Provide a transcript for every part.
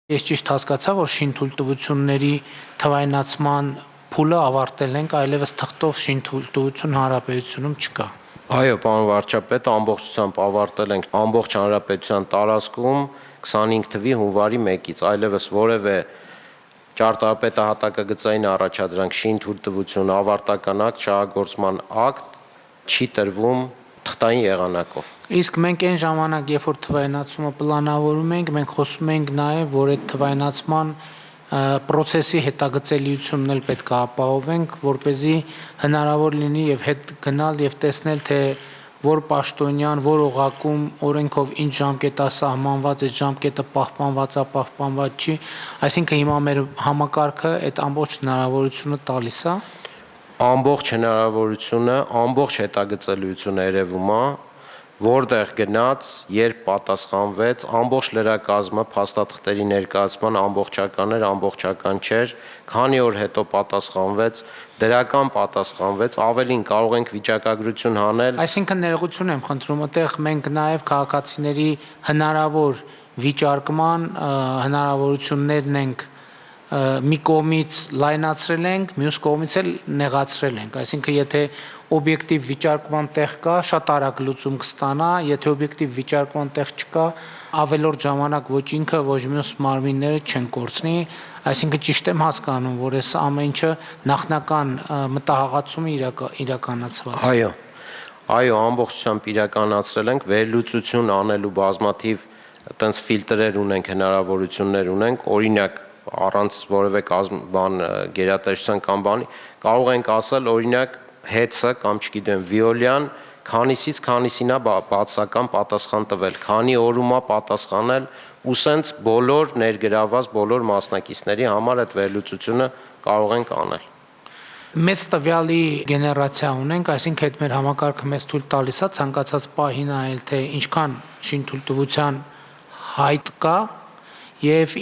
Ես ճիշտ հասկացա, որ շինթույլտվությունների թվայնացման փուլը ավարտել ենք, այլևս թղթով շինթույլտվություն հանրապետությունում չկա։ Այո, պարոն վարչապետ, ամբողջությամբ ավարտել ենք ամբողջ հանրապետության տարածքում 25 թվականի հունվարի 1-ից, այլևս որևէ ճարտարապետահատակագծային առաջադրանք, շինթույլտվություն, ավարտական ակտ, շահագործման ակտ չի տրվում թղթային եղանակով։ Իսկ մենք այն ժամանակ, երբ որ թվայնացումը պլանավորում ենք, մենք խոսում ենք նաև, որ այդ թվայնացման պրոցեսի հետագծելիությունն էլ պետք է ապահովենք, որպեսզի հնարավոր լինի եւ հետ գնալ եւ տեսնել, թե որ պաշտոնյան, որ օղակում օրենքով ինչ ժամկետ է սահմանված, այդ ժամկետը պահպանված է, պահպանված չի, այսինքն հիմա մեր համակարգը այդ ամբողջ հնարավորությունը տալիս է։ Ամբողջ հնարավորությունը, ամբողջ հետագծելիությունը երևում է, որտեղ գնաց, երբ պատասխանվեց, ամբողջ լրակազմը փաստաթղթերի ներկայացման ամբողջական էր, ամբողջական չէր, քանի օր հետո պատասխանվեց, դրական պատասխանվեց, ավելին կարող ենք վիճակագրություն հանել։ Այսինքն ներողություն եմ խնդրում, այդտեղ մենք նաև քաղաքացիների հնարավոր վիճարկման հնարավորություններն ենք մի կողմից լայնացրել ենք, մյուս կողմից էլ նեղացրել ենք, այսինքն եթե օբյեկտիվ վիճարկման տեղ կա, շատ արագ լուծում կստանա, եթե օբյեկտիվ վիճարկման տեղ չկա, ավելորդ ժամանակ ոչ ինքը, ոչ մյուս մարմինները չեն կորցնի, այսինքն ճիշտ եմ հասկանում, որ այս ամեն ինչը նախնական մտահղացումը իրականացված։ Այո, ամբողջությամբ իրականացրել ենք, վերլուծություն անելու բազմաթիվ այտենց ֆիլտրեր ունենք, հնարավորություններ ունենք, օրինակ առանց որևէ գերատեսչության կամ բանի, կարող ենք ասել, օրինակ հեծը կամ չգիտեմ Վիոլյան քանիսից քանիսին է բացական պատասխան տվել, քանի օրում է պատասխանել ու սենց բոլոր ներգրաված բոլոր մասնակիցների համար այդ վերլուծությունը կարող ենք անել։ Մեծ տվյալի գեներացիա ունենք, այսինքն այդ մեր համակարգը մեզ թույլ տալիս է ցանկացած պահի նայել, թե ինչքան շինթույլտվության հայտ կա եւ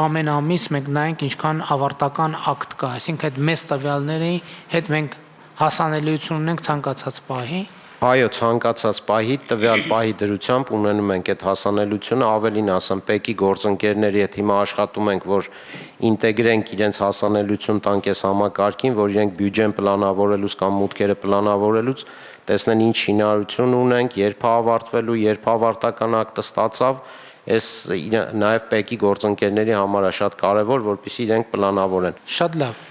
ամեն ամիս մենք նայենք ինչքան ավարտական ակտ կա, այսինքն այդ մեծ տվյալների հետ մենք հասանելիություն ունենք ցանկացած պահի։ Այո, ցանկացած պահի տվյալ պահի դրությամբ ունենում ենք այդ հասանելիությունը, ավելին ասեմ, ՊԵԿ-ի գործընկերների հետ հիմա աշխատում ենք, որ ինտեգրենք իրենց հասանելիություն տանք այս համակարգին, որ իրենք բյուջեն պլանավորելուց կամ մուտքերը պլանավորելուց տեսնեն ինչ շինարարություն ունենք, երբ է ավարտվելու, երբ ավարտական ակտը ստացավ, այս նաև ՊԵԿ-ի գործընկերների համար է շատ կարևոր, որպեսզի իրենք պլանավորեն։ Շատ լավ։